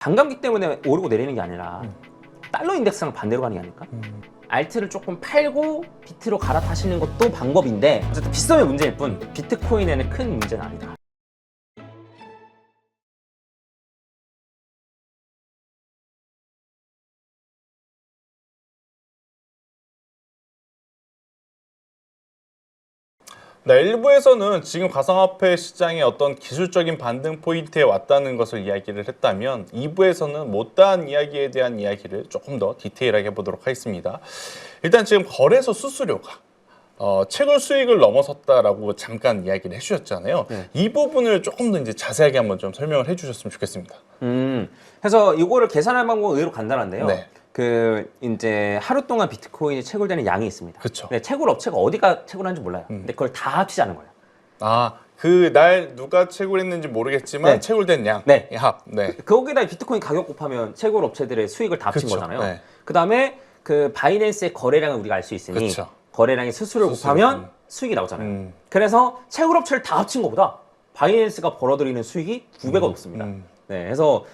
반감기 때문에 오르고 내리는 게 아니라 달러 인덱스랑 반대로 가는 게 아닐까? 알트를 조금 팔고 비트로 갈아타시는 것도 방법인데 어쨌든 비싸면 문제일 뿐 비트코인에는 큰 문제는 아니다. 네, 일부에서는 지금 가상화폐 시장의 어떤 기술적인 반등 포인트에 왔다는 것을 이야기를 했다면 2부에서는 못다한 이야기에 대한 이야기를 조금 더 디테일하게 해보도록 하겠습니다. 일단 지금 거래소 수수료가 채굴 수익을 넘어섰다라고 잠깐 이야기를 해주셨잖아요. 네. 이 부분을 조금 더 이제 자세하게 한번 좀 설명을 해주셨으면 좋겠습니다. 그래서 이거를 계산할 방법은 의외로 간단한데요. 네. 이제 하루 동안 비트코인이 채굴되는 양이 있습니다. 그쵸. 근데 채굴 업체가 어디가 채굴하는지 몰라요. 근데 그걸 다 합치자는 거예요. 아, 그 날 누가 채굴했는지 모르겠지만 네. 채굴된 양. 네. 합. 네. 거기다 비트코인 가격 곱하면 채굴 업체들의 수익을 다 합친 그쵸. 거잖아요. 네. 그 다음에 그 바이낸스의 거래량을 우리가 알 수 있으니 그쵸. 거래량의 수수료를 수수료. 곱하면 수익이 나오잖아요. 그래서 채굴 업체를 다 합친 것보다 바이낸스가 벌어들이는 수익이 2배가 높습니다. 네, 그래서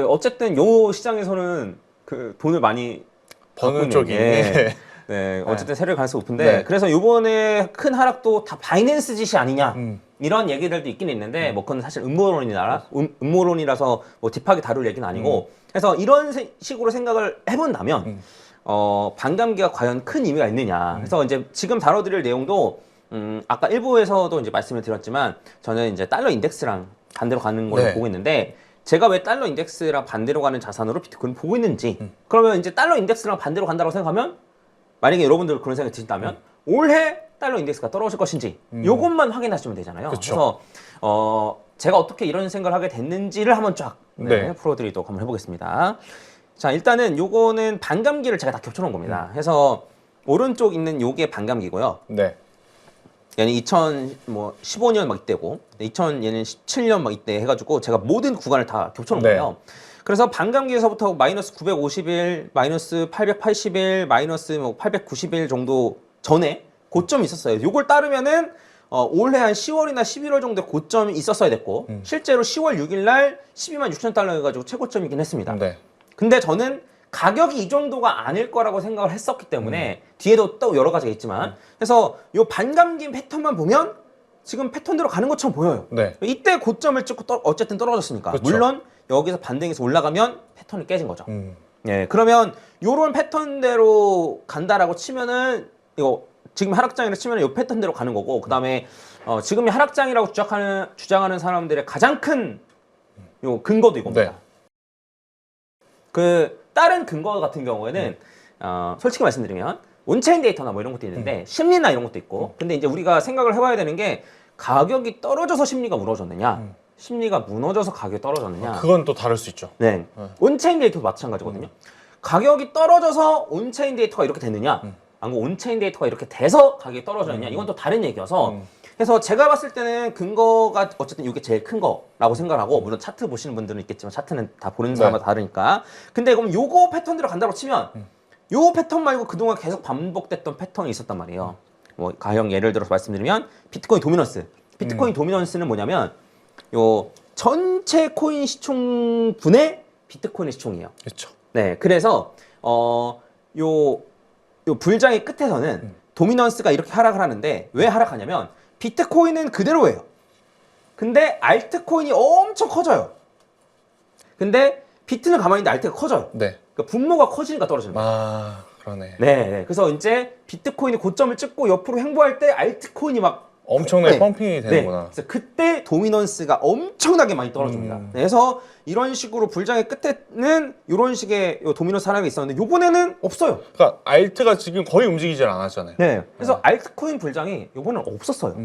어쨌든 요 시장에서는 돈을 많이 버는 쪽이. 네, 어쨌든 세를 가능성이 높은데 네. 그래서 요번에 큰 하락도 다 바이낸스 짓이 아니냐 이런 얘기들도 있긴 있는데 뭐 그건 사실 음모론이라서 뭐 딥하게 다룰 얘기는 아니고 그래서 이런 식으로 생각을 해본다면 반감기가 과연 큰 의미가 있느냐 그래서 이제 지금 다뤄드릴 내용도 아까 일부에서도 이제 말씀을 드렸지만 저는 이제 달러 인덱스랑 반대로 가는 걸로 네. 보고 있는데 제가 왜 달러 인덱스랑 반대로 가는 자산으로 비트코인을 보고 있는지 그러면 이제 달러 인덱스랑 반대로 간다고 생각하면 만약에 여러분들 그런 생각이 드신다면 올해 달러 인덱스가 떨어질 것인지 요것만 확인하시면 되잖아요. 그쵸. 그래서 제가 어떻게 이런 생각을 하게 됐는지를 한번 쫙 네. 풀어드리도록 한번 해보겠습니다. 자, 일단은 요거는 반감기를 제가 다 겹쳐놓은 겁니다. 그래서 오른쪽 있는 요게 반감기고요. 네. 얘는 2015년 막 이때고 2017년 막 이때 해가지고 제가 모든 구간을 다 겹쳐놓은 네. 거예요. 그래서 반감기에서부터 마이너스 950일, 마이너스 880일, 마이너스 890일 정도 전에 고점이 있었어요. 요걸 따르면은 올해 한 10월이나 11월 정도에 고점이 있었어야 됐고 실제로 10월 6일 날 12만 6천 달러 해가지고 최고점이긴 했습니다. 네. 근데 저는 가격이 이 정도가 아닐 거라고 생각을 했었기 때문에 뒤에도 또 여러 가지가 있지만 그래서 요 반감기 패턴만 보면 지금 패턴대로 가는 것처럼 보여요. 네. 이때 고점을 찍고 어쨌든 떨어졌으니까 그쵸. 물론 여기서 반등해서 올라가면 패턴이 깨진 거죠. 예, 그러면 요런 패턴대로 간다라고 치면은 이거 지금 하락장이라 치면은 요 패턴대로 가는 거고 그다음에 지금이 하락장이라고 주장하는 사람들의 가장 큰 요 근거도 이겁니다. 네. 다른 근거 같은 경우에는 솔직히 말씀드리면 온체인 데이터나 뭐 이런 것도 있는데 심리나 이런 것도 있고 근데 이제 우리가 생각을 해봐야 되는 게 가격이 떨어져서 심리가 무너졌느냐 심리가 무너져서 가격이 떨어졌느냐 그건 또 다를 수 있죠. 네. 온체인 데이터도 마찬가지거든요. 가격이 떨어져서 온체인 데이터가 이렇게 됐느냐 아니면 온체인 데이터가 이렇게 돼서 가격이 떨어졌느냐 이건 또 다른 얘기여서 그래서 제가 봤을 때는 근거가 어쨌든 이게 제일 큰 거라고 생각하고 물론 차트 보시는 분들은 있겠지만 차트는 다 보는 사람마다 다르니까 근데 그럼 요거 패턴대로 간다고 치면 요 패턴 말고 그동안 계속 반복됐던 패턴이 있었단 말이에요. 뭐 가령 예를 들어서 말씀드리면 비트코인 도미넌스 비트코인 도미넌스는 뭐냐면 요 전체 코인 시총분의 비트코인의 시총이에요. 그렇죠. 네, 그래서 요 불장의 끝에서는 도미넌스가 이렇게 하락을 하는데 왜 하락하냐면 비트코인은 그대로예요. 근데 알트코인이 엄청 커져요. 근데 비트는 가만히 있는데 알트가 커져요. 네. 그러니까 분모가 커지니까 떨어지는 거예요. 아, 그러네. 네. 그래서 이제 비트코인이 고점을 찍고 옆으로 횡보할 때 알트코인이 막 엄청나게 펌핑이 되는구나. 그래서 그때 도미넌스가 엄청나게 많이 떨어집니다. 그래서 이런 식으로 불장의 끝에는 이런 식의 요 도미넌스 하나가 있었는데 요번에는 없어요. 그러니까 알트가 지금 거의 움직이질 않았잖아요. 네. 그래서 알트코인 불장이 요번에는 없었어요.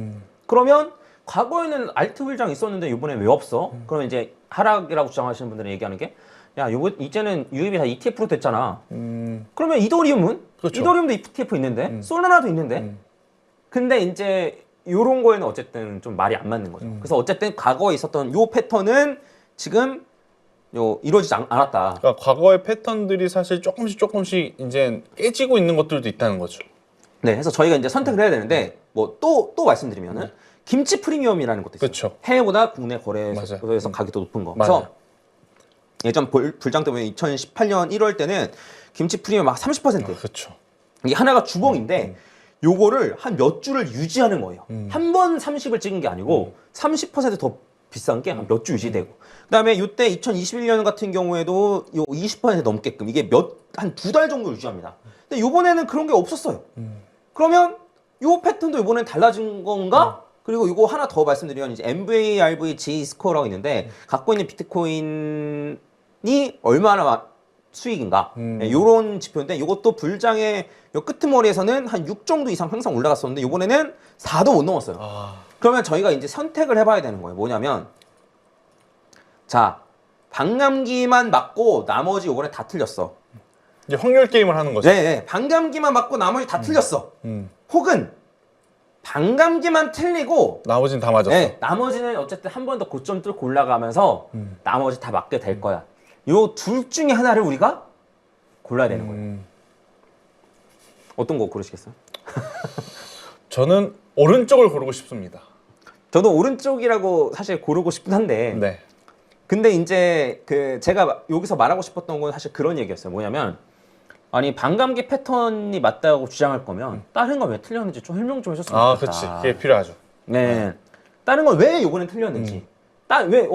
그러면 과거에는 알트 불장이 있었는데 요번에 왜 없어? 그러면 이제 하락이라고 주장하시는 분들은 얘기하는 게 야, 이제는 유입이 다 ETF로 됐잖아. 그러면 이더리움은? 그렇죠. 이더리움도 ETF 있는데 솔라나도 있는데 근데 이제 요런 거에는 어쨌든 좀 말이 안 맞는 거죠. 그래서 어쨌든 과거에 있었던 요 패턴은 지금 이루어지지 않았다. 그러니까 과거의 패턴들이 사실 조금씩 이제 깨지고 있는 것들도 있다는 거죠. 네, 그래서 저희가 이제 선택을 해야 되는데 뭐 또 말씀드리면은 김치 프리미엄이라는 것도 있어요. 그렇죠. 해외보다 국내 거래소에서 가격이 더 높은 거. 맞아요. 그래서 예전 불장 때문에 2018년 1월 때는 김치 프리미엄 막 30%. 그렇죠. 이게 하나가 주봉인데 요거를 한 몇 주를 유지하는 거예요. 한 번 30을 찍은 게 아니고 30%더 비싼 게 한 몇 주 유지되고. 그다음에 요때 2021년 같은 경우에도 요 20% 넘게끔 이게 한 2달 정도 유지합니다. 근데 요번에는 그런 게 없었어요. 그러면 요 패턴도 요번엔 달라진 건가? 그리고 이거 하나 더 말씀드리면 이제 MVRVG 스코어라고 있는데 갖고 있는 비트코인이 얼마나 수익인가 요런 지표인데 이것도 불장의 요 끄트머리에서는 한 6 정도 이상 항상 올라갔었는데 요번에는 4도 못 넘었어요. 그러면 저희가 이제 선택을 해봐야 되는 거예요. 뭐냐면 자 반감기만 맞고 나머지 요번에 다 틀렸어. 이제 확률 게임을 하는 거죠. 네, 반감기만 맞고 나머지 다 틀렸어. 혹은 반감기만 틀리고 나머지는 다 맞았어. 네, 나머지는 어쨌든 한 번 더 고점 뚫고 올라가면서 나머지 다 맞게 될 거야. 요 둘 중에 하나를 우리가 골라야 되는 거예요. 어떤 거 고르시겠어요? 저는 오른쪽을 고르고 싶습니다. 저도 오른쪽이라고 사실 고르고 싶긴 한데 네. 근데 이제 그 제가 여기서 말하고 싶었던 건 사실 그런 얘기였어요. 뭐냐면 아니 반감기 패턴이 맞다고 주장할 거면 다른 건 왜 틀렸는지 좀 설명 좀 해줬으면 좋겠다. 그렇지. 그게 필요하죠. 네. 다른 건 왜 요번엔 틀렸는지. 왜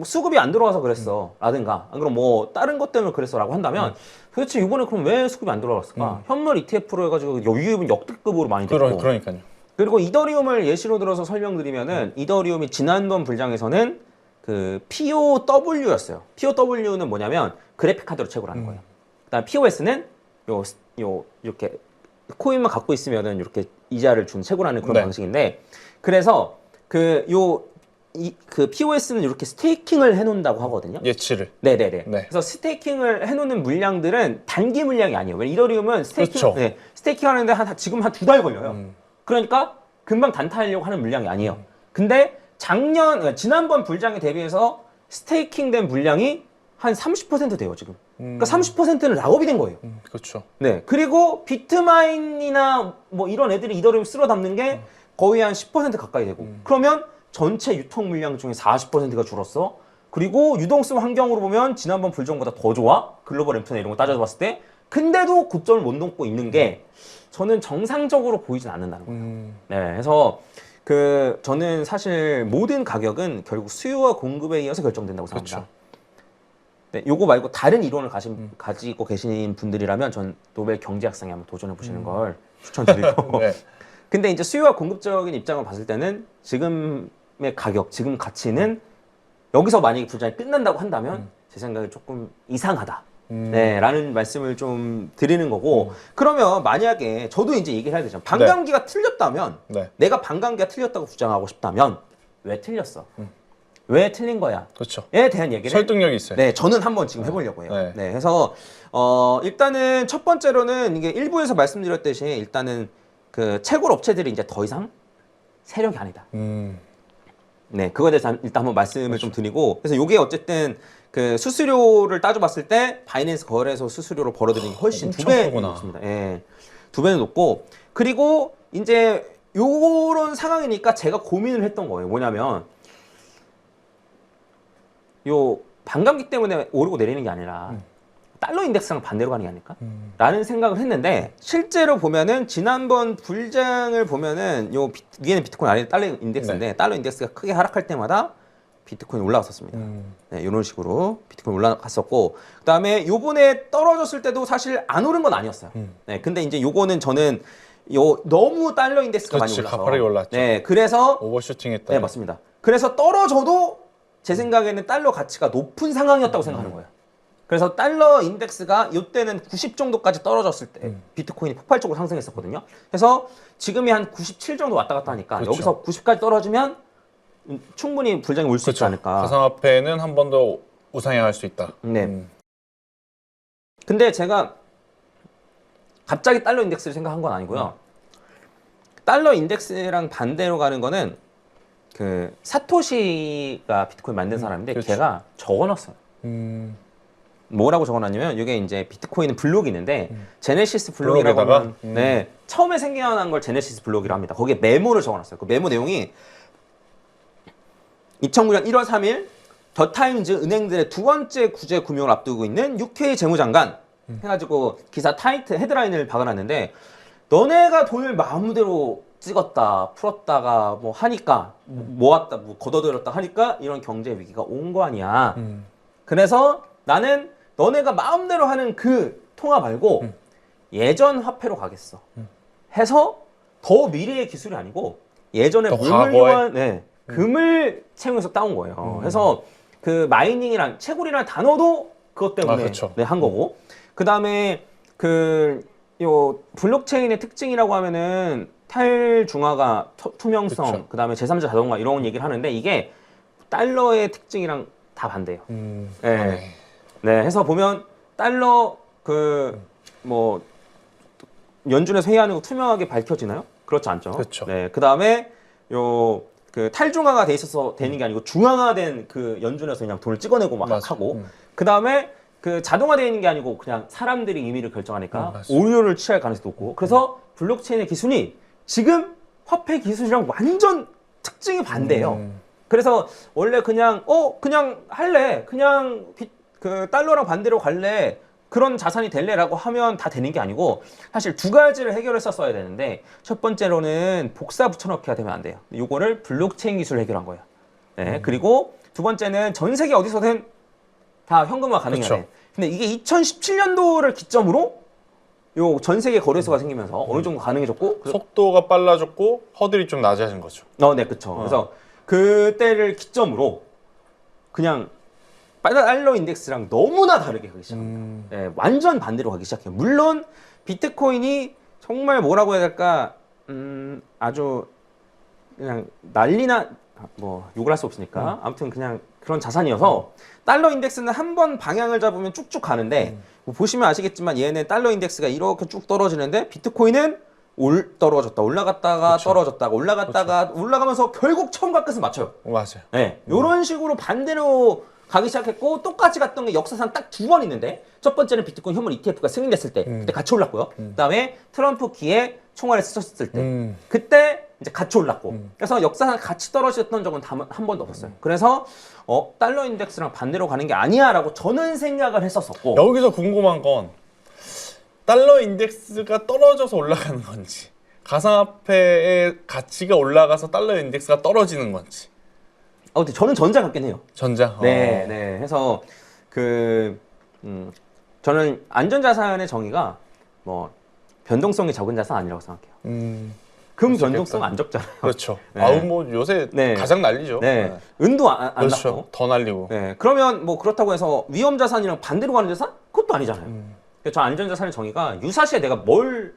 수급이 안 들어와서 그랬어 라든가 안 그럼 뭐 다른 것 때문에 그랬어라고 한다면 도대체 이번에 그럼 왜 수급이 안 들어왔을까? 현물 ETF로 해가지고 유입은 역대급으로 많이 됐고 그러니까요. 그리고 이더리움을 예시로 들어서 설명드리면은 이더리움이 지난번 불장에서는 그 POW였어요. POW는 뭐냐면 그래픽 카드로 채굴하는 거예요. 그다음 POS는 이렇게 코인만 갖고 있으면은 이렇게 이자를 준 채굴하는 그런 네. 방식인데 그래서 그 POS는 이렇게 스테이킹을 해놓는다고 하거든요. 예치를. 네네네. 네. 그래서 스테이킹을 해놓는 물량들은 단기 물량이 아니에요. 왜냐면 이더리움은 그렇죠. 스테이킹 하는데 지금 한 2달 걸려요. 그러니까 금방 단타하려고 하는 물량이 아니에요. 근데 지난번 불장에 대비해서 스테이킹된 물량이 한 30% 돼요, 지금. 그러니까 30%는 락업이 된 거예요. 그렇죠. 네. 그리고 비트마인이나 뭐 이런 애들이 이더리움 쓸어 담는 게 거의 한 10% 가까이 되고. 그러면 전체 유통 물량 중에 40%가 줄었어. 그리고 유동성 환경으로 보면 지난번 불정보다 더 좋아. 글로벌 램프나 이런 거 따져서 봤을 때. 근데도 고점을 못 넘고 있는 게 저는 정상적으로 보이진 않는다는 거예요. 네. 그래서 저는 사실 모든 가격은 결국 수요와 공급에 의해서 결정된다고 생각합니다. 그렇죠. 네, 요거 말고 다른 이론을 가지고 계신 분들이라면 전 노벨 경제학상에 한번 도전해 보시는 걸 추천드리고. 네. 근데 이제 수요와 공급적인 입장을 봤을 때는 지금의 가격, 지금 가치는 여기서 만약에 불장이 끝난다고 한다면 제 생각에 조금 이상하다. 네, 라는 말씀을 좀 드리는 거고. 그러면 만약에 저도 이제 얘기를 해야 되잖아요. 반감기가 틀렸다면 네. 내가 반감기가 틀렸다고 주장하고 싶다면 왜 틀렸어? 왜 틀린 거야? 그렇죠. 에 대한 얘기를 설득력이 있어요. 네, 저는 한번 지금 해보려고 해요. 네. 네, 그래서 일단은 첫 번째로는 이게 일부에서 말씀드렸듯이 일단은 그 채굴 업체들이 이제 더 이상 세력이 아니다. 네, 그거에 대해서 일단 한번 말씀을 좀 드리고 그래서 이게 어쨌든 그 수수료를 따져봤을 때 바이낸스 거래소 수수료로 벌어들이는 게 훨씬 엄청 2배 크구나. 높습니다. 예, 2배는 높고 그리고 이제 요런 상황이니까 제가 고민을 했던 거예요. 뭐냐면 요 반감기 때문에 오르고 내리는 게 아니라 달러 인덱스랑 반대로 가는 게 아닐까? 라는 생각을 했는데 실제로 보면은 지난번 불장을 보면은 위에는 비트코인 아래는 달러 인덱스인데 달러 인덱스가 크게 하락할 때마다 비트코인이 올라갔었습니다. 네, 이런 식으로 비트코인 올라갔었고 그다음에 요번에 떨어졌을 때도 사실 안 오른 건 아니었어요. 네, 근데 이제 요거는 저는 너무 달러 인덱스가 많이 올라서 가파르게 올랐죠. 네, 그래서 오버슈팅했다. 네, 맞습니다. 그래서 떨어져도 제 생각에는 달러 가치가 높은 상황이었다고 생각하는 거예요. 그래서 달러 인덱스가 이때는 90 정도까지 떨어졌을 때 비트코인이 폭발적으로 상승했었거든요. 그래서 지금이 한 97 정도 왔다 갔다 하니까 그렇죠. 여기서 90까지 떨어지면 충분히 불장이 올 수 있지 않을까. 가상화폐는 한 번 더 우상향할 수 있다. 네. 근데 제가 갑자기 달러 인덱스를 생각한 건 아니고요. 달러 인덱스랑 반대로 가는 거는 그 사토시가 비트코인 만든 사람인데 그렇죠. 걔가 적어놨어요. 뭐라고 적어놨냐면 이게 이제 비트코인은 블록이 있는데 제네시스 블록이라고 블록에다가? 하면 네, 처음에 생겨난 걸 제네시스 블록이라고 합니다. 거기에 메모를 적어놨어요. 그 메모 내용이 2009년 1월 3일 더 타임즈 은행들의 두 번째 구제 금융을 앞두고 있는 UK 재무장관 해가지고 기사 타이틀 헤드라인을 박아놨는데 너네가 돈을 마음대로 찍었다 풀었다가 뭐 하니까 모았다 뭐 걷어들였다 하니까 이런 경제 위기가 온 거 아니야. 그래서 나는 너네가 마음대로 하는 그 통화 말고 예전 화폐로 가겠어. 해서 더 미래의 기술이 아니고 예전에 더 몸을 과거에? 이용한 금을 채용해서 따온 거예요. 그래서 그 마이닝이란 채굴이라는 단어도 그것 때문에 그렇죠. 한 거고. 그 다음에 요 블록체인의 특징이라고 하면은 탈중화가 투명성, 그쵸. 그 다음에 제3자 자동화 이런 얘기를 하는데 이게 달러의 특징이랑 다 반대예요. 네. 네, 해서 보면 달러 뭐 연준에서 회의하는 거 투명하게 밝혀지나요? 그렇지 않죠. 그렇죠. 네, 그 다음에 그 탈중화가 돼 있어서 되는 게 아니고 중화화된 그 연준에서 그냥 돈을 찍어내고 막 맞아. 하고 그 다음에 그 자동화되어 있는 게 아니고 그냥 사람들이 임의를 결정하니까 맞아. 오류를 취할 가능성이 높고 그래서 블록체인의 기술이 지금 화폐 기술이랑 완전 특징이 반대예요. 그래서 원래 그냥 할래 그냥 그 달러랑 반대로 갈래 그런 자산이 될래라고 하면 다 되는 게 아니고 사실 두 가지를 해결했었어야 되는데 첫 번째로는 복사 붙여넣기가 되면 안 돼요. 요거를 블록체인 기술을 해결한 거예요. 네, 그리고 두 번째는 전 세계 어디서든 다 현금화 가능해야 그쵸. 돼. 근데 이게 2017년도를 기점으로 요 전 세계 거래소가 생기면서 어느 정도 가능해졌고 속도가 빨라졌고 허들이 좀 낮아진 거죠. 네, 그쵸. 그래서 그때를 기점으로 그냥 달러 인덱스랑 너무나 다르게 가기 시작합니다. 네, 완전 반대로 가기 시작해요. 물론 비트코인이 정말 뭐라고 해야 될까 아주 그냥 난리나 뭐 욕을 할 수 없으니까 아무튼 그냥 그런 자산이어서 달러 인덱스는 한 번 방향을 잡으면 쭉쭉 가는데 뭐 보시면 아시겠지만 얘는 달러 인덱스가 이렇게 쭉 떨어지는데 비트코인은 떨어졌다 올라갔다가 그쵸. 떨어졌다가 올라갔다가 올라가면서 결국 처음과 끝을 맞춰요. 맞아요. 네, 이런 식으로 반대로 가기 시작했고 똑같이 갔던 게 역사상 딱 두 번 있는데 첫 번째는 비트코인 현물 ETF가 승인됐을 때 그때 같이 올랐고요. 그다음에 트럼프 기에 총알을 쓰셨을 때 그때 이제 같이 올랐고 그래서 역사상 같이 떨어졌던 적은 한 번도 없었어요. 그래서 달러 인덱스랑 반대로 가는 게 아니야라고 저는 생각을 했었었고 여기서 궁금한 건 달러 인덱스가 떨어져서 올라가는 건지 가상화폐의 가치가 올라가서 달러 인덱스가 떨어지는 건지. 근데 저는 전자 같긴 해요. 전자. 네, 네. 해서 저는 안전자산의 정의가 뭐 변동성이 적은 자산 아니라고 생각해요. 금 변동성 안 적잖아요. 그렇죠. 네. 뭐 요새 네. 가장 난리죠. 네. 은도 안 그렇죠. 났고. 더 날리고. 네. 그러면 뭐 그렇다고 해서 위험 자산이랑 반대로 가는 자산? 그것도 아니잖아요. 그래서 저 안전자산의 정의가 유사시에 내가 뭘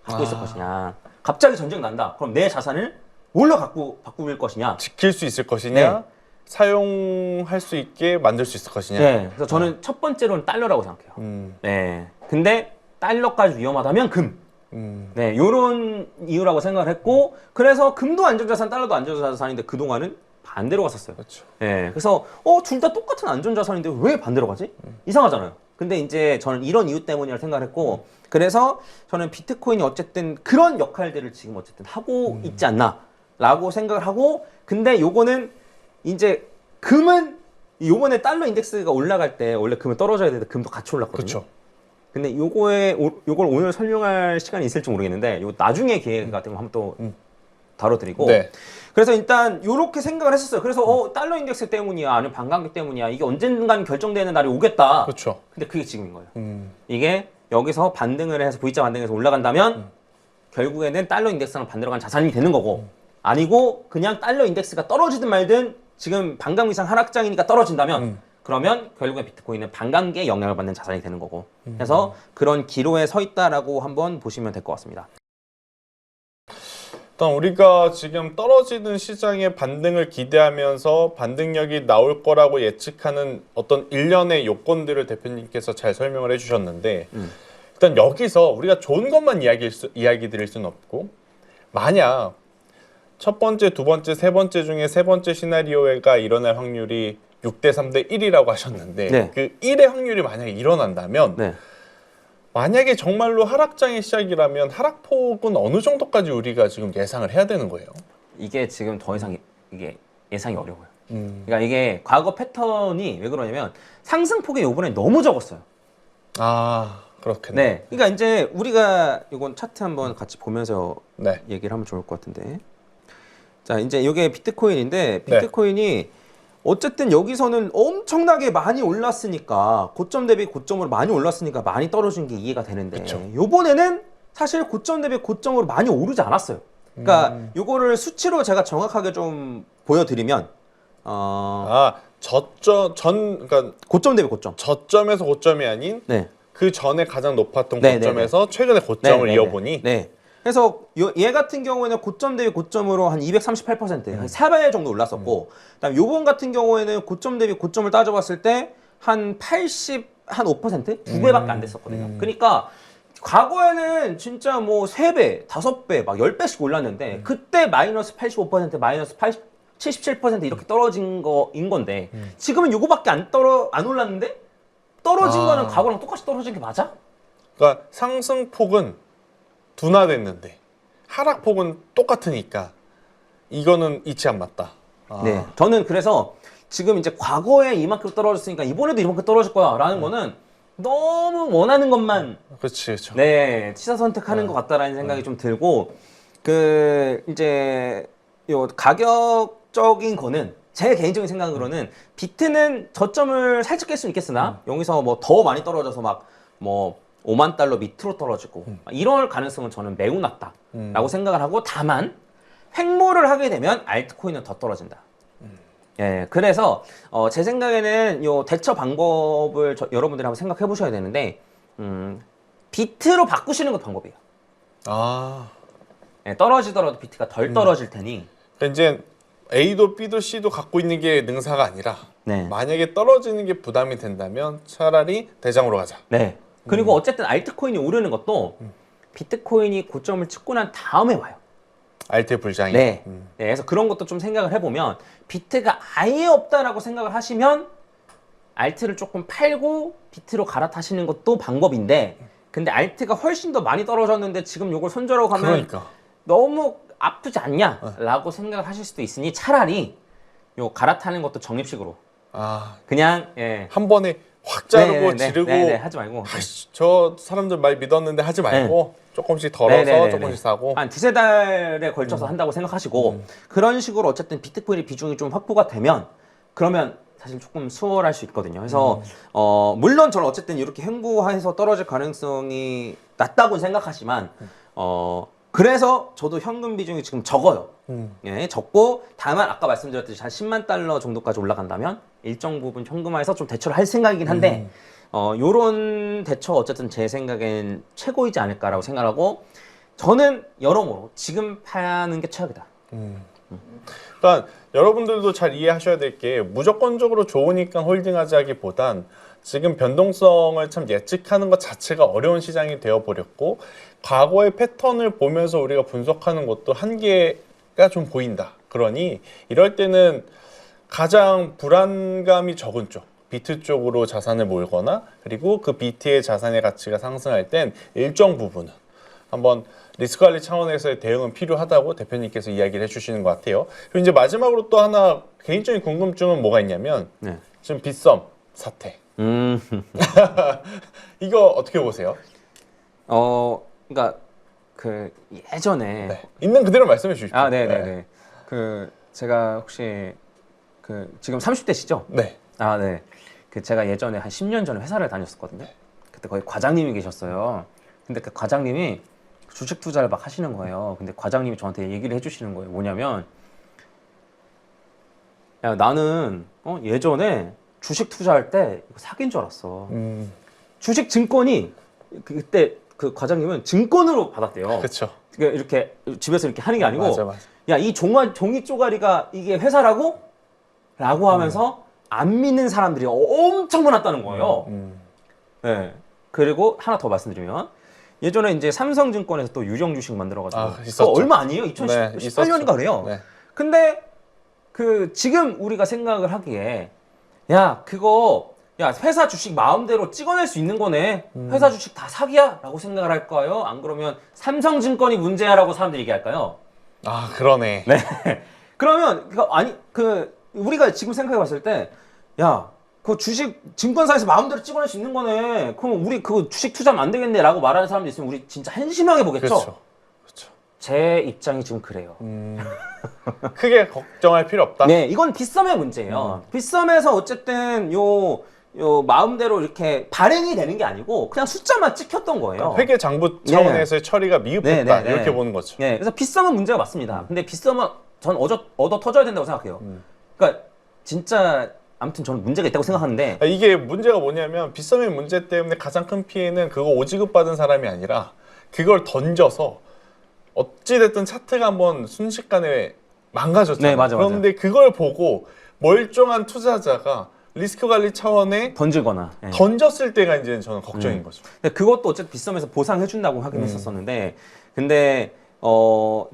갖고 있을 것이냐. 갑자기 전쟁 난다. 그럼 내 자산을 뭘로 바꿀 것이냐. 지킬 수 있을 것이냐, 네. 사용할 수 있게 만들 수 있을 것이냐. 네. 그래서 저는 첫 번째로는 달러라고 생각해요. 네. 근데 달러까지 위험하다면 금. 네, 요런 이유라고 생각을 했고, 그래서 금도 안전자산, 달러도 안전자산인데 그동안은 반대로 갔었어요. 그렇죠. 네, 그래서 둘 다 똑같은 안전자산인데 왜 반대로 가지? 이상하잖아요. 근데 이제 저는 이런 이유 때문이라고 생각을 했고, 그래서 저는 비트코인이 어쨌든 그런 역할들을 지금 어쨌든 하고 있지 않나라고 생각을 하고, 근데 요거는 이제 금은 요번에 달러 인덱스가 올라갈 때 원래 금은 떨어져야 되는데 금도 같이 올랐거든요. 그렇죠. 근데 요걸 오늘 설명할 시간이 있을지 모르겠는데 요 나중에 기회 같은 거 한번 또 다뤄드리고 네. 그래서 일단 요렇게 생각을 했었어요. 그래서 달러 인덱스 때문이야 아니면 반감기 때문이야 이게 언젠간 결정되는 날이 오겠다. 그렇죠. 근데 그게 지금인 거예요. 이게 여기서 반등을 해서 V자 반등해서 올라간다면 결국에는 달러 인덱스랑 반대로 간 자산이 되는 거고 아니고 그냥 달러 인덱스가 떨어지든 말든 지금 반감기상 하락장이니까 떨어진다면 그러면 결국에 비트코인은 반감기에 영향을 받는 자산이 되는 거고 그래서 그런 기로에 서 있다라고 한번 보시면 될 것 같습니다. 일단 우리가 지금 떨어지는 시장의 반등을 기대하면서 반등력이 나올 거라고 예측하는 어떤 일련의 요건들을 대표님께서 잘 설명을 해주셨는데 일단 여기서 우리가 좋은 것만 이야기 드릴 수는 없고 만약 첫 번째, 두 번째, 세 번째 중에 세 번째 시나리오가 일어날 확률이 6대 3대 1이라고 하셨는데 네. 그 1의 확률이 만약에 일어난다면 네. 만약에 정말로 하락장의 시작이라면 하락폭은 어느 정도까지 우리가 지금 예상을 해야 되는 거예요? 이게 지금 더 이상 이게 예상이 어려워요. 그러니까 이게 과거 패턴이 왜 그러냐면 상승폭이 요번에 너무 적었어요. 아, 그렇겠네. 네. 그러니까 이제 우리가 이건 차트 한번 같이 보면서 네. 얘기를 하면 좋을 것 같은데. 자, 이제 이게 비트코인인데 네. 비트코인이 어쨌든 여기서는 엄청나게 많이 올랐으니까 고점 대비 고점으로 많이 올랐으니까 많이 떨어진 게 이해가 되는데 그쵸. 요번에는 사실 고점 대비 고점으로 많이 오르지 않았어요. 그러니까 요거를 수치로 제가 정확하게 좀 보여드리면 아, 그러니까 고점 대비 고점. 저점에서 고점이 아닌 네. 그 전에 가장 높았던 네, 고점에서 최근에 고점을 이어보니 네. 그래서 얘 같은 경우에는 고점 대비 고점으로 한 238%, 한 4배 정도 올랐었고, 그다음 요번 같은 경우에는 고점 대비 고점을 따져봤을 때 한 5%? 2배밖에 안 됐었거든요. 그러니까 과거에는 진짜 뭐 3배, 5배, 막 10배씩 올랐는데 그때 마이너스 85%, 마이너스 77% 이렇게 떨어진 거인 건데 지금은 요거밖에 안 올랐는데 떨어진 거는 과거랑 똑같이 떨어진 게 맞아? 그러니까 상승폭은 둔화됐는데 하락폭은 똑같으니까 이거는 이치 안 맞다. 네. 저는 그래서 지금 이제 과거에 이만큼 떨어졌으니까 이번에도 이만큼 떨어질 거야 라는 거는 너무 원하는 것만 그렇지, 그렇죠. 네, 취사 선택하는 것 같다라는 생각이 좀 들고 이제 요 가격적인 거는 제 개인적인 생각으로는 비트는 저점을 살짝 깰 수는 있겠으나 여기서 뭐 더 많이 떨어져서 막 뭐 5만 달러 밑으로 떨어지고 이럴 가능성은 저는 매우 낮다라고 생각을 하고 다만 횡보를 하게 되면 알트코인은 더 떨어진다. 예, 그래서 제 생각에는 요 대처 방법을 여러분들이 한번 생각해 보셔야 되는데 비트로 바꾸시는 것 방법이에요. 아, 예, 떨어지더라도 비트가 덜 떨어질 테니 그러니까 이제 A도 B도 C도 갖고 있는 게 능사가 아니라 네. 만약에 떨어지는 게 부담이 된다면 차라리 대장으로 가자. 네. 그리고 어쨌든 알트코인이 오르는 것도 비트코인이 고점을 찍고 난 다음에 와요. 알트 불장이. 네. 네. 그래서 그런 것도 좀 생각을 해보면 비트가 아예 없다라고 생각을 하시면 알트를 조금 팔고 비트로 갈아타시는 것도 방법인데 근데 알트가 훨씬 더 많이 떨어졌는데 지금 요걸 손절하고 가면 그러니까. 너무 아프지 않냐라고 생각을 하실 수도 있으니 차라리 요 갈아타는 것도 적립식으로 아, 그냥 예. 한 번에 확 자르고 지르고 하지 말고 아이씨, 저 사람들 말 믿었는데 하지 말고 조금씩 덜어서 네네네네. 조금씩 사고. 한 2-3달에 걸쳐서 한다고 생각하시고 그런 식으로 어쨌든 비트코인의 비중이 좀 확보가 되면 그러면 사실 조금 수월할 수 있거든요. 그래서 물론 저는 어쨌든 이렇게 횡보해서 떨어질 가능성이 낮다고 생각하지만 그래서 저도 현금 비중이 지금 적어요. 예, 적고 다만 아까 말씀드렸듯이 한 10만 달러 정도까지 올라간다면 일정 부분 현금화해서 좀 대처를 할 생각이긴 한데 요런 대처 어쨌든 제 생각엔 최고이지 않을까라고 생각하고 저는 여러모로 지금 파는 게 최악이다. 그러니까 여러분들도 잘 이해하셔야 될 게 무조건적으로 좋으니까 홀딩하자기보단 지금 변동성을 참 예측하는 것 자체가 어려운 시장이 되어버렸고 과거의 패턴을 보면서 우리가 분석하는 것도 한계가 좀 보인다. 그러니 이럴 때는 가장 불안감이 적은 쪽 비트 쪽으로 자산을 몰거나 그리고 그 비트의 자산의 가치가 상승할 땐 일정 부분은 한번 리스크 관리 차원에서의 대응은 필요하다고 대표님께서 이야기를 해주시는 것 같아요. 그리고 이제 마지막으로 또 하나 개인적인 궁금증은 뭐가 있냐면 네. 지금 빗썸 사태 이거 어떻게 보세요? 그러니까 그 예전에 네. 있는 그대로 말씀해 주십시오. 아, 네네네. 그 제가 혹시 그 지금 30대시죠? 네. 아, 네. 그 제가 예전에 한 10년 전에 회사를 다녔었거든요. 그때 거기 과장님이 계셨어요. 근데 그 과장님이 주식 투자를 막 하시는 거예요. 근데 과장님이 저한테 얘기를 해주시는 거예요. 뭐냐면, 야, 나는 예전에 주식 투자할 때 이거 사기인 줄 알았어. 주식 증권이 그때 그 과장님은 증권으로 받았대요. 그렇죠. 이렇게 집에서 이렇게 하는 게 아니고, 맞아. 야, 이 종이 쪼가리가 이게 회사라고? 라고 하면서 안 믿는 사람들이 엄청 많았다는 거예요. 네. 그리고 하나 더 말씀드리면 예전에 이제 삼성증권에서 또 유령 주식 만들어가지고 그거 얼마 아니에요? 2018년인가 그래요. 네. 근데 그 지금 우리가 생각을 하기에 야 그거 야 회사 주식 마음대로 찍어낼 수 있는 거네. 회사 주식 다 사기야? 라고 생각을 할까요? 안 그러면 삼성증권이 문제야 라고 사람들이 얘기할까요? 아 그러네. 네. 그러면 아니 우리가 지금 생각해 봤을 때, 야, 그 주식 증권사에서 마음대로 찍어낼 수 있는 거네. 그럼 우리 그 주식 투자하면 안 되겠네라고 말하는 사람도 있으면 우리 진짜 한심하게 보겠죠. 그렇죠. 그렇죠. 제 입장이 지금 그래요. 크게 걱정할 필요 없다. 네, 이건 빗썸의 문제예요. 빗썸에서 어쨌든 요 마음대로 이렇게 발행이 되는 게 아니고 그냥 숫자만 찍혔던 거예요. 회계 장부 차원에서의 처리가 미흡했다 이렇게 보는 거죠. 네, 그래서 빗썸은 문제가 맞습니다. 근데 빗썸은 전 얻어 터져야 된다고 생각해요. 그러니까 진짜 아무튼 저는 문제가 있다고 생각하는데 이게 문제가 뭐냐면 빗썸의 문제 때문에 가장 큰 피해는 그거 오지급 받은 사람이 아니라 그걸 던져서 어찌됐든 차트가 한번 순식간에 망가졌잖아요. 네, 맞아. 그런데 그걸 보고 멀쩡한 투자자가 리스크 관리 차원에 던지거나 예. 던졌을 때가 이제 저는 걱정인 거죠. 근데 그것도 어쨌든 빗썸에서 보상해 준다고 하긴 했었었는데 근데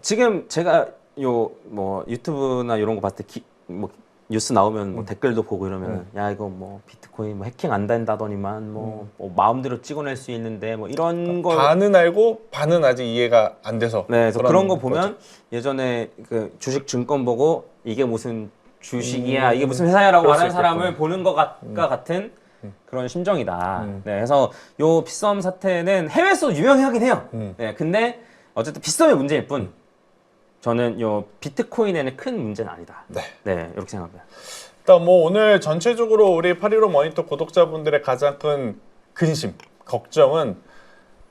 지금 제가 요 뭐 유튜브나 이런 거 봤을 때 뭐 뉴스 나오면 뭐 댓글도 보고 이러면 야 이거 뭐 비트코인 뭐 해킹 안 된다더니만 뭐 마음대로 찍어낼 수 있는데 뭐 이런 거 반은 알고 반은 아직 이해가 안 돼서 네, 그래서 그런 거 거죠. 보면 예전에 그 주식 증권 보고 이게 무슨 주식이야 이게 무슨 회사야라고 그럴 수 말하는 사람을 있겠구나. 보는 것과 같은 그런 심정이다. 네, 그래서 요 빗썸 사태는 해외에서 유명하긴 해요. 네, 근데 어쨌든 빗썸의 문제일 뿐 저는 요 비트코인에는 큰 문제는 아니다. 네. 네, 이렇게 생각합니다. 일단 뭐 오늘 전체적으로 우리 815 모니터 구독자분들의 가장 큰 근심, 걱정은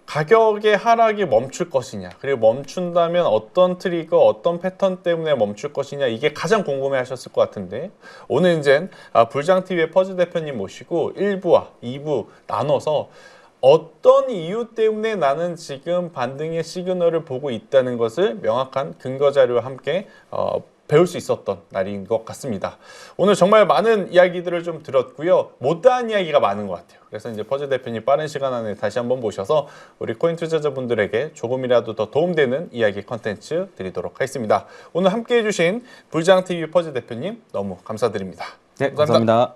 가격의 하락이 멈출 것이냐, 그리고 멈춘다면 어떤 트리거, 어떤 패턴 때문에 멈출 것이냐, 이게 가장 궁금해하셨을 것 같은데 오늘 이제 불장TV의 퍼즈 대표님 모시고 1부와 2부 나눠서 어떤 이유 때문에 나는 지금 반등의 시그널을 보고 있다는 것을 명확한 근거 자료와 함께 배울 수 있었던 날인 것 같습니다. 오늘 정말 많은 이야기들을 좀 들었고요. 못다한 이야기가 많은 것 같아요. 그래서 이제 퍼즈 대표님 빠른 시간 안에 다시 한번 모셔서 우리 코인 투자자분들에게 조금이라도 더 도움되는 이야기 컨텐츠 드리도록 하겠습니다. 오늘 함께해 주신 불장TV 퍼즈 대표님 너무 감사드립니다. 네, 감사합니다.